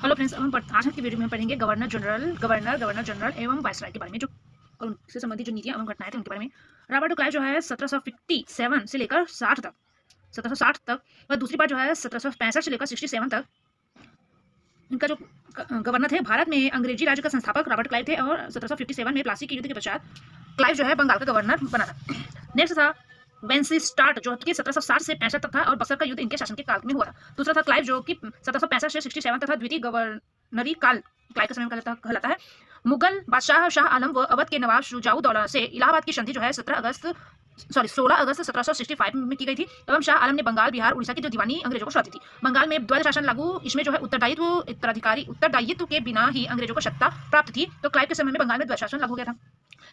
Hello friends, आज की video में हम पढ़ेंगे गवर्नर जनरल एवं वायसराय के बारे में, जो उनसे संबंधित जो नीतियां एवं घटनाएं थे उनके बारे में। रॉबर्ट क्लाइव जो है 1757 से लेकर 1760 तक, और दूसरी बार जो है 1765 से लेकर 67 तक इनका जो गवर्नर थे। भारत में अंग्रेजी राज्य का संस्थापक रॉबर्ट क्लाइव थे और 1757 में प्लासी के युद्ध के पश्चात क्लाइव जो है बंगाल का गवर्नर बना था। नेक्स्ट था वेंसिस्टार्ट, जो कि 1760 से 65 तक था और बक्सर का युद्ध इनके शासन के काल में हुआ था। दूसरा था क्लाइव, जो कि 1765 से 67 तक था। द्वितीय गवर्नरी काल क्लाइव के समय में कहलाता है। मुगल बादशाह शाह आलम व अवध के नवाब शुजाउद्दौला से इलाहाबाद की संधि जो है 16 अगस्त 1765 में की गई थी एवं शाह आलम ने बंगाल, बिहार, उड़ीसा की जो दीवानी अंग्रेजों को सौंपी थी। बंगाल में द्वैध शासन लागू, इसमें जो है उत्तरदायित्व के बिना ही अंग्रेजों को सत्ता प्राप्त थी। तो क्लाइव के समय में बंगाल में द्वैध शासन लागू हो गया था।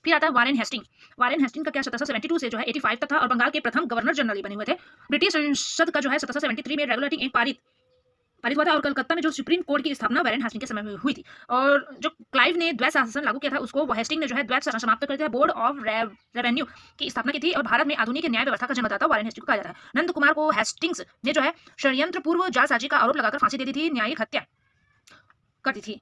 फिर आता है वारेन हेस्टिंग का क्या 1772 से जो है 85 तक था और बंगाल के प्रथम गवर्नर जनरल बने हुए थे। ब्रिटिश संसद का जो है 1773 में रेगुलेटिंग एक्ट पारित हुआ था और कलकत्ता में जो सुप्रीम कोर्ट की स्थापना वारेन हेस्टिंग के समय में हुई थी। और जो क्लाइव ने द्वैध शासन लागू किया था उसको हेस्टिंग ने जो है द्वैध शासन समाप्त कर दिया। बोर्ड ऑफ रेवेन्यू की स्थापना की थी और भारत में आधुनिक न्याय व्यवस्था का जन्मदाता वारेन हेस्टिंग को कहा जाता है। नंद कुमार को हेस्टिंग्स ने जो है षड्यंत्र पूर्व जालसाजी का आरोप लगाकर फांसी दे दी थी, न्यायिक हत्या कर दी थी।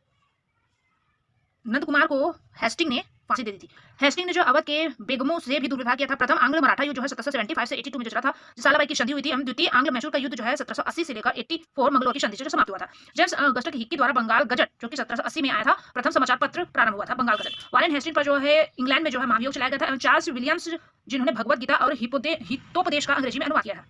नंद कुमार को हेस्टिंग ने फांसी दे दी थी। हेस्टिंग ने जो अवध के बेगमों से भी दुर्व्यवहार किया था। प्रथम आंग्ल मराठा युद्ध जो है 1775 से 82 में चला था, सालाबाई की संधि हुई थी। द्वितीय आंग्ल मैसूर का युद्ध जो है 1780 से लेकर 84 मंगलौर की संधि से समाप्त हुआ था। जेम्स अगस्टस हिक्की द्वारा बंगाल गजट, जो कि 1780 में आया था, प्रथम समाचार पत्र प्रारंभ हुआ था बंगाल गजट। वारेन हेस्टिंग पर जो है इंग्लैंड में जो है महाभियोग चलाया गया था। चार्ल्स विलियम्स, जिन्होंने भगवत गीता और हितोपदेश का अंग्रेजी में अनुवाद किया था।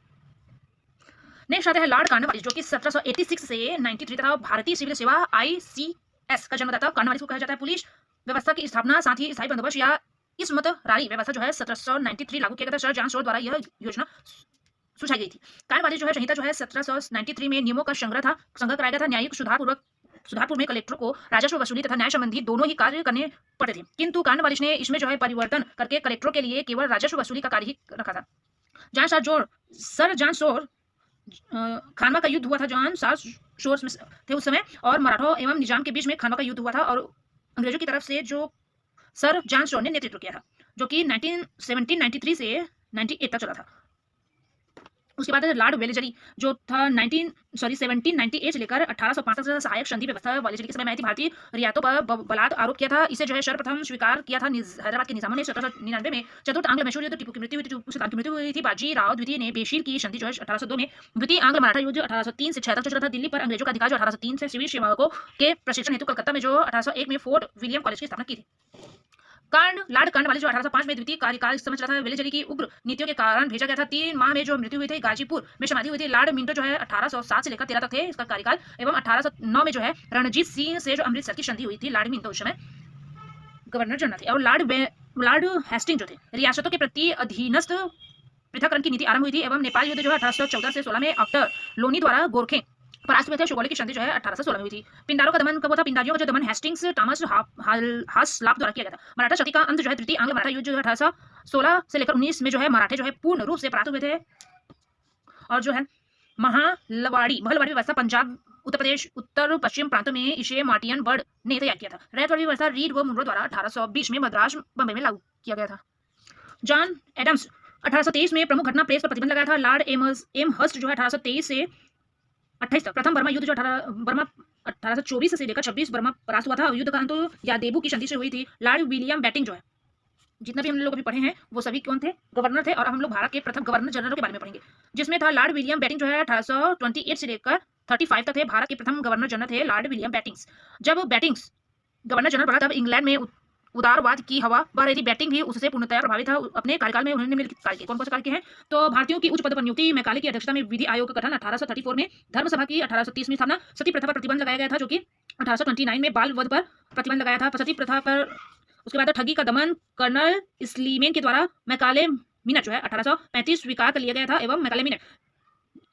नेक्स्ट आता है लॉर्ड कॉर्नवालिस, जो कि 1786 से 93 तक भारतीय सिविल सेवा ICS का जन्मदाता। कॉर्नवालिस को कहा जाता है पुलिस व्यवस्था की स्थापना, साथ ही स्थायी बंदोबस्त या इसमत रारी व्यवस्था जो है 1793 लागू किया गया था। सर जॉन शोर द्वारा यह योजना सुझाई गई थी। कॉर्नवालिस जो है संहिता जो है 1793 में नियमों का संग्रह कराया गया था। न्यायिक सुधारपुर में कलेक्टर को राजस्व वसूली तथा न्याय संबंधी दोनों ही कार्य करने पड़ते थे, किंतु कॉर्नवालिस ने इसमें जो है परिवर्तन करके कलेक्टरों के लिए केवल राजस्व वसूली का कार्य ही रखा था। सर जॉन शोर खानवा का युद्ध हुआ था। जॉन शोर थे उस समय और मराठों एवं निजाम के बीच में खानवा का युद्ध हुआ था और अंग्रेजों की तरफ से जो सर जॉन शोर ने नेतृत्व किया था, जो कि 1793 से 98 तक चला था। उसके बाद लॉर्ड वेलेजरी, जो था 1798 से लेकर 1805 तक सहायक संधि व्यवस्था वेलेजरी के समय में आई थी। भारतीय रियायतों पर बलात् आरोप किया था। इसे जो है सर्वप्रथम स्वीकार किया था हैदराबाद के निजामों ने। 1799 में चतुर्थ आंग्ल मैसूर युद्ध, टिप्पू की मृत्यु हुई थी, टिप्पू सुल्तान की मृत्यु हुई थी। बाजी राव द्वितीय ने बेशीर की संधि जो है 1802 में। द्वितीय आंग्ल मराठा युद्ध 1803 से 6 तक चला था। दिल्ली पर अंग्रेजों का अधिकार जो 1803 से सिविल सेवकों के प्रशिक्षण हेतु कलकत्ता में जो 1801 में फोर्ट विलियम कॉलेज की स्थापना की थी। लॉर्ड कॉर्नवालिस जो 1805 में द्वितीय कार्यकाल समय चला था। वेलेजरी की उग्र नीतियों के कारण भेजा गया था। 3 माह में जो मृत्यु हुई थी, गाजीपुर में समाधि हुई थी। लॉर्ड मिंटो जो है 1807 से लेकर 13 तक थे इसका कार्यकाल एवं 1809 में जो है रणजीत सिंह से जो अमृतसर की संधि हुई थी। लॉर्ड मिंटो उस समय गवर्नर जनरल थे। और लॉर्ड हेस्टिंग जो थे रियासतों के प्रति अधीनस्थ पृथककरण की नीति आरंभ हुई थी एवं नेपाल युद्ध जो है 1814 से 16 में ऑक्टर लोनी द्वारा गोरखे परास्त हुए थे। शुगोली की संधि जो है 1816 में हुई थी। पिंडारों का दमन कब हुआ था? पिंडारियों का जो दमन हेस्टिंग्स टॉमस हासलाप द्वारा किया गया था। मराठा शक्ति का अंत जो है तृतीय आंग्ल मराठा युद्ध जो है 1816 से लेकर 19 में जो है मराठे जो है पूर्ण रूप से परास्त हुए थे। और जो है महलवाड़ी व्यवस्था पंजाब, उत्तर प्रदेश, उत्तर पश्चिम प्रांतों में इसे मार्टियन बर्ड ने तैयार किया था। रैयतवाड़ी व्यवस्था रीड व मुनरो द्वारा 1820 में मद्रास बम्बई में लागू किया गया था। जॉन एडम्स 1823 में प्रमुख घटना प्रेस पर प्रतिबंध लगाया था। लॉर्ड एम हर्स्ट जो है 1823 से 28 तक। प्रथम बर्मा युद्ध जो 1824 से लेकर 26 बर्मा परास्त हुआ था। युद्ध का अंत यादेबू की संधि से हुई थी। लॉर्ड विलियम बैटिंग जो है, जितना भी हम लोग अभी पढ़े हैं वो सभी कौन थे? गवर्नर थे। और हम लोग भारत के प्रथम गवर्नर जनरल के बारे में पढ़ेंगे, जिसमें था लॉर्ड विलियम बैटिंग जो है 1828 से लेकर 35 तक थे। भारत के प्रथम गवर्नर जनरल थे लॉर्ड विलियम बैटिंग्स। जब बैटिंग्स गवर्नर जनरल बना तब इंग्लैंड में उदारवाद की हवा बह रही थी। बैटिंग भी उससे पूर्णतया प्रभावित था। अपने कार्यकाल में उन्होंने निम्नलिखित कार्य किए। कौन कौन से कार्य किए हैं? तो भारतीयों की उच्च पद पर नियुक्ति, मैकाले की अध्यक्षता में विधि आयोग का गठन 1834 में, धर्मसभा की 1830 में स्थापना, सती प्रथा पर प्रतिबंध लगाया गया था, जो कि 1829 में बाल वध पर प्रतिबंध लगाया था। सती प्रथा पर उसके बाद ठगी का दमन कर्नल स्लीमेन के द्वारा मैकाले मिनट जो है 1835 स्वीकार कर लिया गया था एवं मैकाले मिनट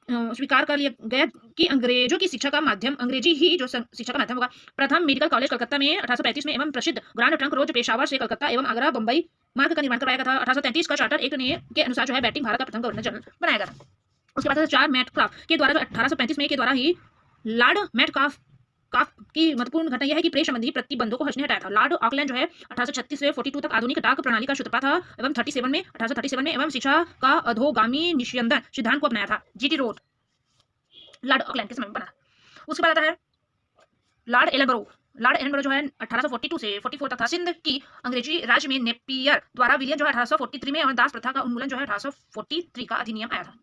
स्वीकार कर लिया गया कि अंग्रेजों की शिक्षा का माध्यम अंग्रेजी ही जो शिक्षा का माध्यम होगा। प्रथम मेडिकल कॉलेज कलकत्ता में 1835 में एवं प्रसिद्ध ग्रांड ट्रंक रोड पेशावर से कलकत्ता एवं आगरा बंबई मार्ग का निर्माण करवाया गया था। 1833 का चार्टर एक्ट के अनुसार जो है बैटिंग भारत का प्रथम गवर्नर जनरल बनाया गया था। उसके बाद चार मेटकाफ के द्वारा 1835 में के द्वारा ही लॉर्ड मेटकाफ की महत्वपूर्ण घटना यह है कि प्रेस संबंधी प्रतिबंधों को हटाया था। लॉर्ड ऑकलैंड जो है 1836 से 42 तक आधुनिक डाक प्रणाली का सूत्रपात था एवं 1837 में एवं शिक्षा का अधोगामी निष्यंदन सिद्धांत को अपनाया था। जीटी रोड लॉर्ड ऑकलैंड के समय में बना। उसके बाद आता है लॉर्ड एलनबरो जो है 1842 से 44 तक था। सिंध की अंग्रेजी राज्य में नेपियर द्वारा विलियम जो है 1843 में और दास प्रथा का उन्मूलन जो है 1843 का अधिनियम आया था।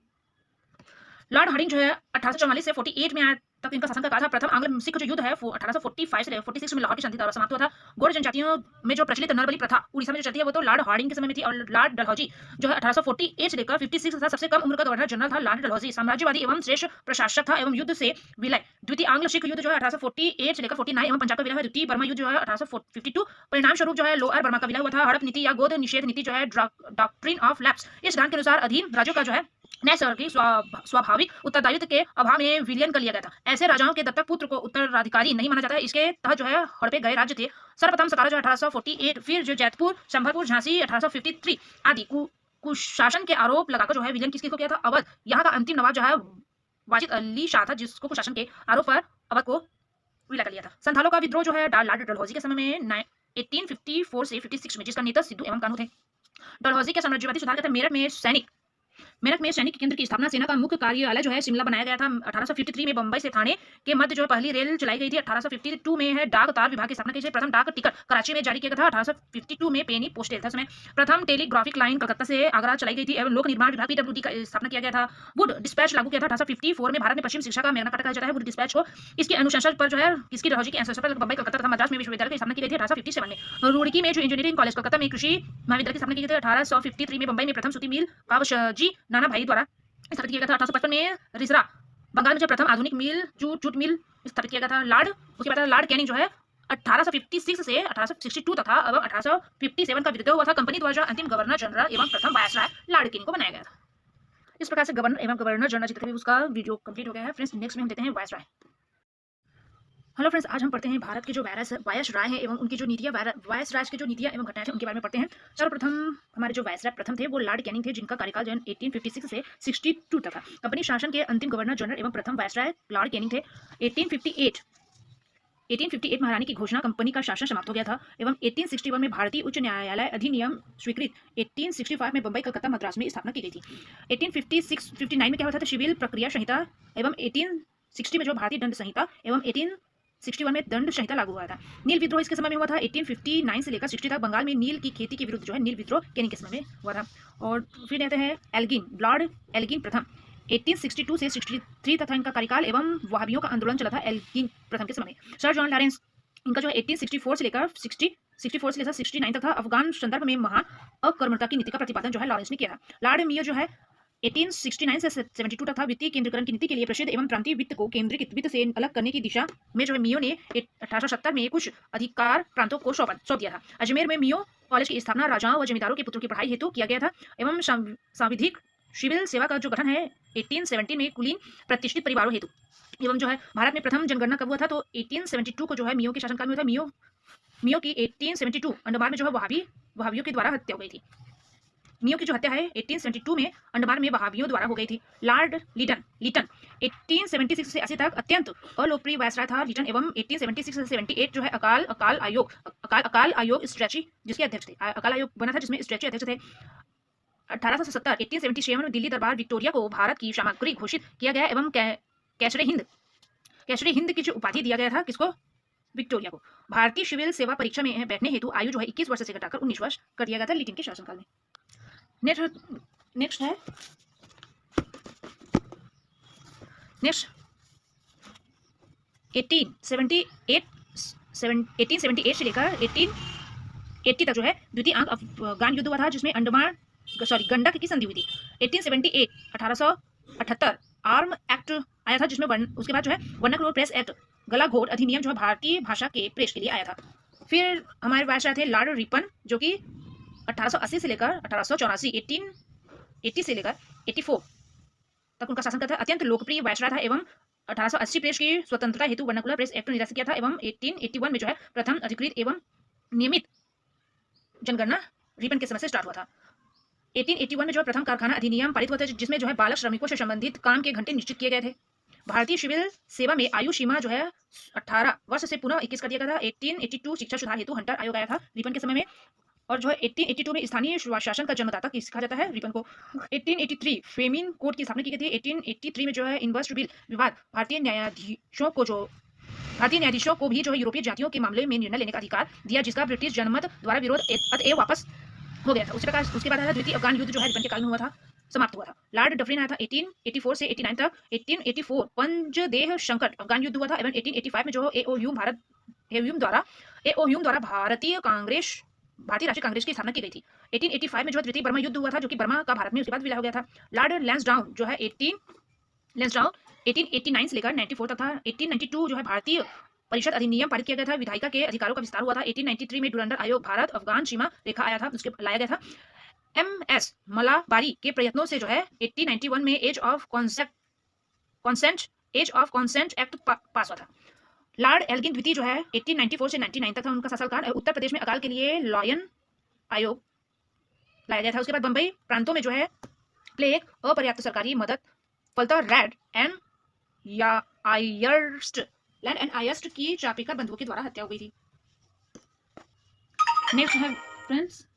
लॉर्ड हार्डिंग जो है 1844 से 48 में आया तक इनका शासन का काल था। प्रथम आंग्ल सिख जो युद्ध है 1845 से 46 में लाहौर की शांति द्वारा समाप्त हुआ था। गौड़ जनजातियों में जो प्रचलित नरबली प्रथा उड़ीसा में जो चलती है वो तो लॉर्ड हार्डिंग के समय में थी। और लॉर्ड डलहौजी जो है 1848 से लेकर 56 था, सबसे कम उम्र का गवर्नर जनरल था। लॉर्ड डलहौजी साम्राज्यवादी एवं श्रेष्ठ प्रशासक था एवं युद्ध से विलय। द्वितीय आंग्ल सिख युद्ध जो है 1848 से लेकर 49 एवं पंजाब का विलय है। द्वितीय बर्मा युद्ध जो है 1852 परिणाम स्वरूप जो है लोअर बर्मा का विलय हुआ था। हड़प नीति या गोद निषेध नीति जो है डॉक्ट्रिन ऑफ लैप्स, इस सिद्धांत के अनुसार अधीन राज्यों का जो है नैसर्गिक की स्वाभाविक उत्तरदायित्व के अभाव में विलयन कर लिया गया था। ऐसे राजाओं के दत्तक पुत्र को उत्तराधिकारी नहीं माना जाता है। इसके तहत जो है हड़पे गए राज्य थे सर्वप्रथम सतारा जो 1848, फिर जो जैतपुर, संभलपुर, झांसी 1853 आदि कुशासन के आरोप लगाकर जो है विलयन किसको किया था? अवध। यहाँ का अंतिम नवाब जो है वाजिद अली शाह था, जिसको कुशासन के आरोप पर अवध को विलय कर लिया था। संथालों का विद्रोह जो है लॉर्ड डलहौजी के समय में 1854 से 56 में, जिसका नेता सिद्धू एवं कानू थे। डलहौजी के साम्राज्यवादी सुधार के तहत मेरठ में सैनिक केंद्र की स्थापना, सेना का मुख्य कार्यालय जो है शिमला बनाया गया था। 1853 में बंबई से थाने के मध्य जो पहली रेल चलाई गई थी। 1852 में है डाक तार विभाग की स्थापना की। प्रथम डाक टिकट कराची में जारी किया गया था। 1852 में पेनी पोस्टेल था समय। प्रथम टेलीग्राफिक लाइन कलकत्ता से आगरा चलाई गई थी एवं लोक निर्माण विभाग PWD का स्थापना किया गया था। वुड डिस्पैच लागू किया था 1854 में। भारत में पश्चिम शिक्षा का मैग्ना कार्टा कहा जाता है वुड डिस्पैच को। इसकी अनुशंसा पर जो है किसकी डलहौजी के अनुशंसा पर बंबई, कलकत्ता तथा मद्रास में विश्वविद्यालय की स्थापना की गई थी 1857 में। रुड़की में जो इंजीनियरिंग कॉलेज, कलकत्ता में कृषि महाविद्यालय की स्थापना की गई थी 1853 में। बंबई में प्रथम सूती मिल कावशजी नाना भाई द्वारा स्थापित किया गया था। 1855 में रिसरा बंगाल में जो प्रथम आधुनिक मिल जूट मिल स्थापित किया गया था। उसके बाद लॉर्ड कैनिंग जो है 1856 से 1862 तक था। अब 1857 का विद्रोह हुआ था। कंपनी द्वारा अंतिम गवर्नर जनरल एवं प्रथम वायसराय लॉर्ड कैनिंग को बनाया गया था। इस प्रकार से गवर्नर एवं गवर्नर जनरल जितने भी उसका वीडियो कंप्लीट हो गया है। फ्रेंड्स नेक्स्ट में हम देते हैं वायसराय। हेलो फ्रेंड्स, आज हम पढ़ते हैं भारत के जो वायसराय हैं एवं उनकी जो नीतियां, वायसराय की जो नीतियां एवं घटनाएं थे उनके बारे में पढ़ते हैं। सर्वप्रथम हमारे जो वायसराय प्रथम थे वो लॉर्ड कैनिंग थे, जिनका कार्यकाल जो 1856 से 62 तक था। कंपनी शासन के अंतिम गवर्नर जनरल एवं प्रथम वायसराय लॉर्ड कैनिंग थे। 1858 महारानी की घोषणा कंपनी का शासन समाप्त हो गया था एवं 1861 में भारतीय उच्च न्यायालय अधिनियम स्वीकृत। 1865 में बंबई, कलकत्ता, मद्रास में स्थापना की गई थी। 1859 में क्या हुआ था? सिविल प्रक्रिया संहिता एवं 1860 में जो भारतीय दंड संहिता एवं 1861 में दंड संहिता लागू हुआ था। नील विद्रोह इसके समय में हुआ था। 1859 से लेकर 60 तक बंगाल में नील की खेती के विरुद्ध जो है नील विद्रोह कैनिंग के समय में हुआ था। और फिर कहते हैं एल्गिन, लॉर्ड एल्गिन प्रथम 1862 से 63 तक था इनका कार्यकाल एवं वहाबियों का आंदोलन चला था एल्गिन प्रथम के समय में। सर जॉन लॉरेंस इनका जो है 1864 से लेकर 69 तक था। अफगान संदर्भ में महा अकर्मणता की नीति का प्रतिपादन जो है लॉरेंस ने किया था। लॉर्ड मियो जो है 1869 से 72 तक था। वित्तीय केंद्रीकरण की नीति के लिए प्रसिद्ध एवं प्रांतीय वित्त को केंद्रीकृत वित्त से अलग करने की दिशा में जो है मियो ने 1870 में कुछ अधिकार प्रांतों को सौंप दिया था। अजमेर में मियो कॉलेज की स्थापना राजाओं व जमींदारों के पुत्रों की पढ़ाई हेतु किया गया था एवं सांविधिक सिविल सेवा का जो गठन है 1870 में कुलीन प्रतिष्ठित परिवारों हेतु एवं जो है भारत में प्रथम जनगणना कब हुआ था? तो 1872 को जो है मियो के शासनकाल में हुआ था। मियो की 1872 अंडमान में जो है वहाबियों के द्वारा हत्या हो गई थी। मियो की जो हत्या है 1872 में अंडमान में वहाबियों द्वारा हो गई थी। लॉर्ड लीटन 1876 से 80 तक अत्यंत अलोकप्रिय वायसराय था लीटन एवं 1876 से 78 जो है अकाल आयोग स्ट्रेची जिसके अध्यक्ष थे। अकाल आयोग बना था जिसमें स्ट्रेची अध्यक्ष थे। 1877 में दिल्ली दरबार विक्टोरिया को भारत की सामग्री घोषित किया गया एवं कैसरे हिंद की जो उपाधि दिया गया था किसको? विक्टोरिया को। भारतीय सिविल सेवा परीक्षा में बैठने हेतु आयु जो है 21 वर्ष से घटाकर 19 वर्ष कर दिया गया था लीटन के शासनकाल में। नेक्स्ट 1878 से लेकर 1880 तक जो है द्वितीय अफगान युद्ध हुआ था जिसमें गंडक की संधि हुई थी। 1878 आर्म एक्ट आया था जिसमें उसके बाद जो है वर्नाकुलर प्रेस एक्ट गलाघोट अधिनियम जो है भारतीय भाषा के प्रेस के लिए आया था। फिर हमारे वायसराय थे लॉर्ड रिपन जो कि 1880 से लेकर 1884 1880 से लेकर 84 तक उनका शासन था। अत्यंत लोकप्रिय वायसराय था एवं 1880 प्रेस की स्वतंत्रता हेतु वर्नाकुलर प्रेस एक्ट निरस्त किया था एवं 1881 में जो है प्रथम अधिकृत एवं नियमित जनगणना रिपन के समय से स्टार्ट हुआ था। 1881 में जो प्रथम कारखाना अधिनियम पारित हुआ था जिसमें जो है बालक श्रमिकों से संबंधित काम के घंटे निश्चित किए गए थे। भारतीय सिविल सेवा में आयु सीमा जो है 18 वर्ष से पुनः 21 कर दिया गया था। 1882 शिक्षा सुधार हेतु हंटर आयोग आया था रिपन के समय में। और जो है 1882 में स्थानीय शासन का जन्मदाता कहा जाता है रिपन को। 1883 फेमिन कोड की स्थापना की गई थी। 1883 में जो है इन्वर्स बिल विवाद भारतीय न्यायाधीशों को जो भारतीय न्यायाधीशों को भी जो है यूरोपीय जातियों के मामले में निर्णय लेने का अधिकार दिया, जिसका ब्रिटिश जनमत द्वारा विरोध अतएव वापस हो गया था। उसके बाद आया द्वितीय अफगान युद्ध जो है रिपन के काल में हुआ था, समाप्त हुआ था। लॉर्ड डफरिन आया था 1884 से 89 तक। 1884 पंजदेह संकट अफगान युद्ध हुआ था एवं 1885 में जो एओयूम द्वारा भारतीय राष्ट्रीय कांग्रेस की स्थापना की गई थी। 1885 में जो द्वितीय बर्मा युद्ध हुआ था, जो कि बर्मा का भारत में उसके बाद विलय हो गया था। लॉर्ड लैंसडाउन जो है 1889 से लेकर 94 तक था। 1892 जो है भारतीय परिषद अधिनियम पारित किया गया था, विधायिका के अधिकारों का विस्तार हुआ था। 1893 में डुरंडर आयोग भारत अफगान सीमा रेखा आया था, उसके लाया गया था। MS मलाबारी के प्रयत्नों से जो है 1891 में age of consent act pass हुआ था। लॉर्ड एल्गिन द्वितीय जो है 1894 से 99 तक था, उनका शासनकाल। उत्तर प्रदेश में अकाल के लिए लॉयन आयोग लाया गया था। उसके बाद बंबई प्रांतों में जो है प्लेग, अपर्याप्त सरकारी मदद फलता लैंड एंड आयस्ट की चापिकर बंधुओं के द्वारा हत्या हो गई थी। नेक्स्ट है फ्रेंड्स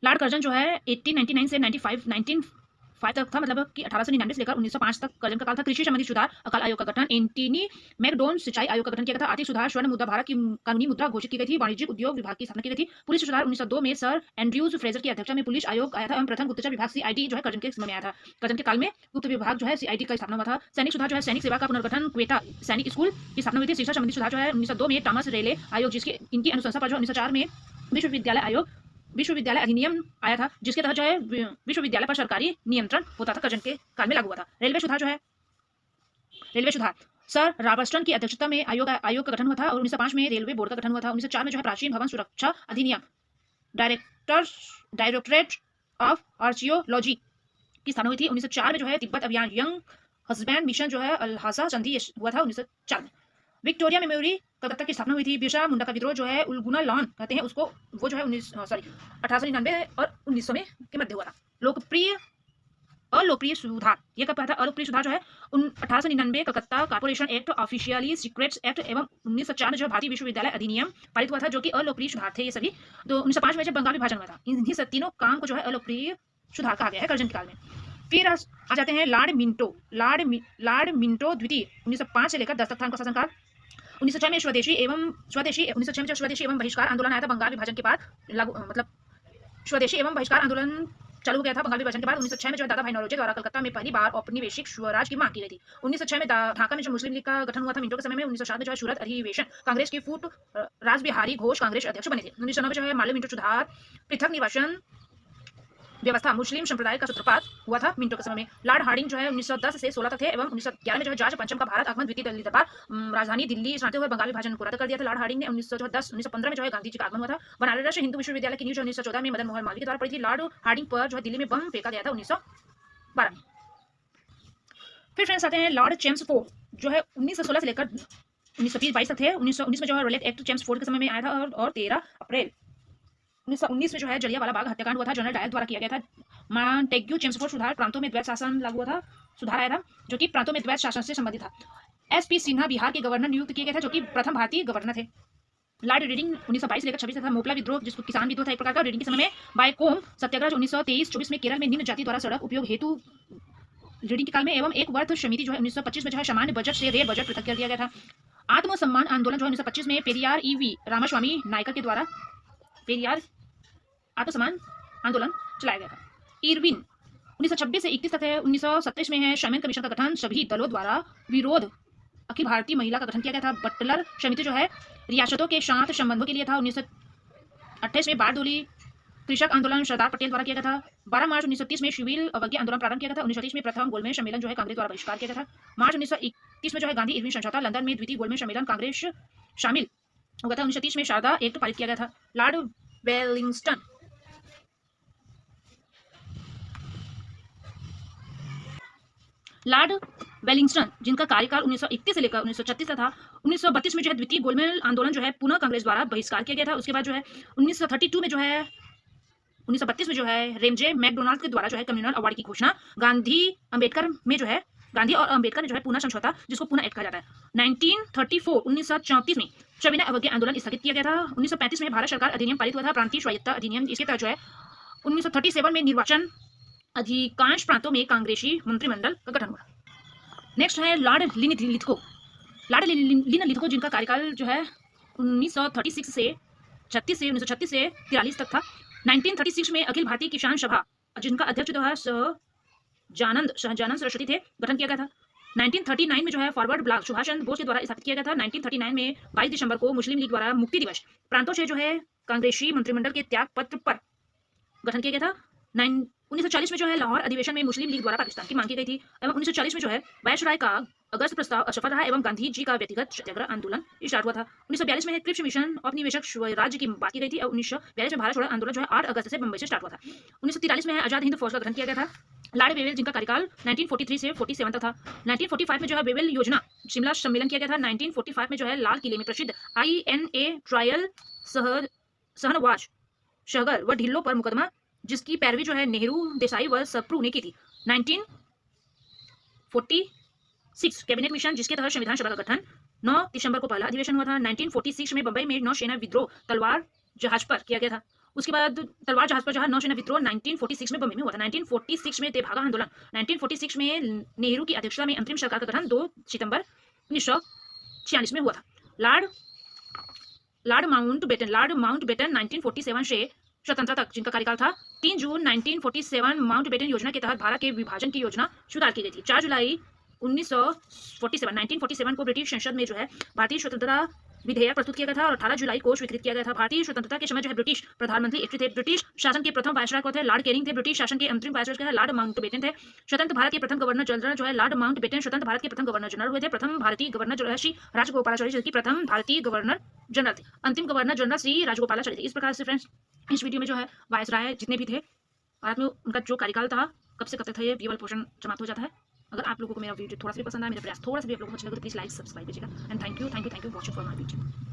लॉर्ड कर्जन जो है 1899 से 1905 तक था, मतलब कि 1899 से लेकर 1905 तक कर्जन का काल था। कृषि संबंधी सुधार अकाल आयोग का गठन, एंटनी मैकडोन सिंचाई आयोग का गठन किया गया था। आर्थिक सुधार, स्वर्ण मुद्रा भारत की कानूनी मुद्रा घोषित की गई थी। वाणिज्यिक उद्योग विभाग की स्थापना की गई थी। पुलिस सुधार 1902 में सर एंड्रयूज फ्रेजर की अध्यक्षता में पुलिस आयोग आया था एवं प्रथम गुप्तचर विभाग CID जो है कर्जन के समय में आया था। कर्जन के काल में गुप्त विभाग जो है CID का स्थापना हुआ था। सैनिक सुधार जो है सैनिक सेवा का पुनर्गठन, क्वेटा सैनिक स्कूल की स्थापना हुई थी। शिक्षा संबंधी सुधार जो है 1902 में टॉमस रेले आयोग, जिसकी इनकी अनुशंसा पर जो 1904 में विश्वविद्यालय अधिनियम आया था, जिसके तहत जो है विश्वविद्यालय पर सरकारी नियंत्रण होता था, कर्जन के काल में लागू हुआ था। रेलवे सुधार सर रॉबर्टसन की अध्यक्षता में आयोग का गठन हुआ था और 1905 में रेलवे बोर्ड का गठन हुआ था। 1904 में जो है प्राचीन भवन सुरक्षा अधिनियम, डायरेक्टरेट ऑफ आर्चियोलॉजी की स्थापना हुई थी। 1904 में जो है तिब्बत अभियान, यंग हस्बैंड मिशन जो है अल्हासा संधि हुआ था 1904 में। विक्टोरिया मेमोरी कलकत्ता की स्थापना हुई थी। बिरसा मुंडा का विद्रोह जो है उलगुना लॉन कहते हैं उसको, वो जो है 1899 और 1900 में के मध्य हुआ था। अलोकप्रिय सुधार, ये कब था? अलोकप्रिय सुधार जो है 1899 Calcutta corporation act, officially secrets act एवं 1904 में जो भारतीय विश्वविद्यालय अधिनियम पारित हुआ था, जो कि अलोकप्रिय सुधार थे ये सभी। तो 1905 में जब बंगाल विभाजन हुआ था, इन्हीं तीनों काम को जो है अलोकप्रिय सुधार कहा गया है कर्जन के काल में। फिर आ जाते हैं लॉर्ड मिंटो द्वितीय 1905 से लेकर 10 तक था उनका शासनकाल। 1906 में स्वदेशी एवं बहिष्कार आंदोलन आया था बंगाल विभाजन के बाद, मतलब स्वदेशी एवं बहिष्कार आंदोलन चालू हो गया था बंगाल विभाजन के बाद। 1906 में जो दादा भाई नौरोजी द्वारा कलकत्ता में पहली बार औपनिवेशिक स्वराज की मांग की गई थी। 1906 में ढाका में जो मुस्लिम लीग का गठन हुआ था मिंटो के समय में। 1907 में जो है सूरत अधिवेशन कांग्रेस की फूट रासबिहारी घोष कांग्रेस अध्यक्ष बने थे। 1909 में जो है मालवीय मिंटो सुधार, पृथक निर्वाचन व्यवस्था, मुस्लिम संप्रदाय का सूत्रपात हुआ था मिंटो के समय में। लॉर्ड हार्डिंग जो है 1910 से 16 तक थे एवं 1911 में जो है जॉर्ज पंचम का भारत आगमन, द्वितीय दिल्ली दरबार, राजधानी दिल्ली बनाते हुए बंगाल विभाजन को रद्द कर दिया था लॉर्ड हार्डिंग ने। 1915 में जो है गांधी जी का आगमन हुआ था। बनारस हिंदू विश्वविद्यालय की नींव 1914 में मदन मोहन मालवीय के द्वारा पड़ी थी। लॉर्ड हार्डिंग पर जो है दिल्ली में बम फेंका गया था 1912 में। फिर फ्रेंड्स आते हैं लॉर्ड चेम्सफोर्ड जो है 1916 से लेकर 1922 तक थे। 1919 में जो है रॉयलेट एक्ट चेम्सफोर्ड के समय में आया था और 13 अप्रैल 1919 में जो है जलियांवाला बाग हत्याकांड हुआ था, जनरल डायर द्वारा किया गया था। मॉन्टेग्यू चेम्सफोर्ड सुधार, प्रांतों में द्वैत शासन लागू हुआ था, सुधार आया था जो कि प्रांतों में द्वैत शासन से संबंधित था। SP सिन्हा बिहार के गवर्नर नियुक्त किए गए थे, जो कि प्रथम भारतीय गवर्नर थे। लॉर्ड रीडिंग 1922 लेकर 26 तक था। मोपला विद्रोह, जिसको किसान विद्रोह था एक प्रकार का, रीडिंग के समय में। बायकोम सत्याग्रह 1923-24 में केरल में निम्न जाति द्वारा सड़क उपयोग हेतु रीडिंग के काल में। एवं एक वर्थ समिति जो है 1925 में जो है सामान्य बजट से रेल बजट पृथक कर दिया गया था। आत्मसम्मान आंदोलन जो है 1925 में पेरियार EV रामास्वामी नायकर के द्वारा पेरियार आत्मसम्मान आंदोलन चलाया गया था। इरविन 1926 से 31 तक है। 1927 में है शामिल कमीशन का गठन, सभी दलों द्वारा विरोध, अखिल भारतीय महिला का गठन किया गया था। बटलर समिति जो है रियासतों के साथ संबंधों के लिए था। 1928 में बारदोली कृषक आंदोलन सरदार पटेल द्वारा किया गया था। 12 मार्च 1930 में सिविल अवज्ञा आंदोलन प्रारंभ किया गया था। 1930 में प्रथम गोलमेज सम्मेलन जो है कांग्रेस द्वारा बहिष्कार किया गया था। मार्च 1931 में जो है गांधी इरविन समझौता, लंदन में द्वितीय गोलमेज सम्मेलन कांग्रेस शामिल हो गया था। 1930 में शारदा एक्ट पारित किया गया था। लॉर्ड वेलिंगटन जिनका कार्यकाल 1931 से लेकर 1936 तक था। 1932 में जो है द्वितीय गोलमेज आंदोलन जो है पुनः कांग्रेस द्वारा बहिष्कार किया गया था। उसके बाद जो है 1932 में जो है 1932 में जो है रेमजे मैकडोनाल्ड के द्वारा जो है कम्युनल अवार्ड की घोषणा। गांधी और अंबेडकर ने जो है पुनः समझौता, जिसको पुनः एक्ट कहा जाता है। 1934 में सविनय अवज्ञा आंदोलन स्थगित किया गया था। 1935 में भारत सरकार अधिनियम पारित हुआ था, प्रांतीय स्वायत्तता अधिनियम। इसके तहत जो है 1937 में निर्वाचन अधिकांश प्रांतों में कांग्रेसी मंत्रिमंडल का गठन हुआ। नेक्स्ट है लॉर्ड लिथगो। लॉर्ड लिथगो जिनका कार्यकाल जो है 1936 से 1936 से 43 तक था। 1936 में अखिल भारतीय किसान सभा जिनका अध्यक्ष जो है शहजानंद सरस्वती थे, गठन किया गया था। 1939 में जो है फॉरवर्ड ब्लॉक सुभाष चंद्र बोस के द्वारा स्थापित किया गया था। 1939 में 22 दिसंबर को मुस्लिम लीग द्वारा मुक्ति दिवस प्रांतों से जो है कांग्रेसी मंत्रिमंडल के त्याग पत्र पर गठन किया गया था। 1940 में जो है लाहौर अधिवेशन में मुस्लिम लीग द्वारा पाकिस्तान की मांग की गई थी एवं 1940 में जो है वायसराय का अगस्त प्रस्ताव असफल रहा एवं गांधी जी का व्यक्तिगत सत्याग्रह आंदोलन स्टार्ट हुआ था। 1942 में क्रिप्स मिशन औपनिवेशिक स्वराज्य की बात की गई थी और 1942 में भारत छोड़ो आंदोलन जो है 8 अगस्त से बंबई से स्टार्ट हुआ था। 1943 में आजाद हिंद फौज का गठन किया गया था। लॉर्ड वेवेल जिनका कार्यकाल 1943 से 47 तक था। 1945 में जो है वेवेल योजना शिमला सम्मेलन किया गया था। 1945 में जो है लाल किले में प्रसिद्ध INA ट्रायल सहनवाज शहगर व ढिल्लो पर मुकदमा जिसकी पैरवी जो है नेहरू देसाई व सप्रू ने की थी। 1946 कैबिनेट मिशन जिसके तहत संविधान सभा का गठन। 9 दिसंबर को पहला अधिवेशन हुआ था। 1946 में बंबई में नौसेना विद्रोह तलवार जहाज पर किया गया था। उसके बाद तलवार जहाज पर जहाज नौसेना विद्रोह 1946 में बंबई में हुआ था। 1946 में तेभागा आंदोलन। 1946 में नेहरू की अध्यक्षता में अंतरिम सरकार का गठन 2 सितंबर 1946 में हुआ था। लॉर्ड माउंटबेटन 1947 से स्वतंत्रता तक जिनका कार्यकाल था। 3 जून 1947 माउंटबेटन योजना के तहत भारत के विभाजन की योजना स्वीकार की गई थी। 4 जुलाई 1947 को ब्रिटिश संसद में जो है भारतीय स्वतंत्रता विधेयक प्रस्तुत किया गया था और 18 जुलाई को स्वीकृत किया गया था। भारतीय स्वतंत्रता के समय जो है ब्रिटिश प्रधानमंत्री एक थे। ब्रिटिश शासन के प्रथम वायसराय को थे लॉर्ड कैनिंग थे। ब्रिटिश शासन के अंतरिम वायसराय थे लॉर्ड माउंटबेटन थे। स्वतंत्र भारत के प्रथम गवर्नर जनरल जो है लॉर्ड माउंटबेटन स्वतंत्र भारत के प्रथम गवर्नर जनरल हुए थे। प्रथम भारतीय गवर्नर जो है श्री राजगोपालाचारी जो कि प्रथम भारतीय गवर्नर जनरल थे। अंतिम गवर्नर जनरल श्री राजगोपालाचारी थे। इस प्रकार से फ्रेंड्स इस वीडियो में जो है वायसराय जितने भी थे भारत में उनका जो कार्यकाल था कब से कब तक था ये वाला पोर्शन समाप्त हो जाता है। अगर आप लोगों को मेरा वीडियो थोड़ा सा भी पसंद आया, मेरा प्रयास थोड़ा सा भी आप लोगों को अच्छा लगे तो प्लीज लाइक सब्सक्राइब कीजिएगा and thank you for watching for my video.